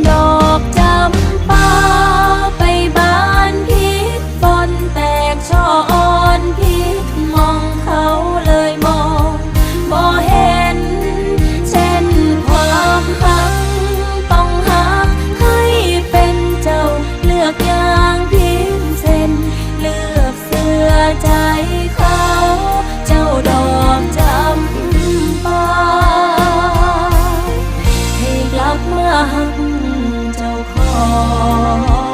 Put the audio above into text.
ดอกจำปาไปบานพิษฝนแตกช่ออ่อนพิษมองเขาเลยมองบ่เห็นเช่นความหักต้องหักให้เป็นเจ้าเลือกอย่างพิเศษเลือกเสื้อใจเขาเจ้าดอกจำปาให้กลับมาหักเจ้าของ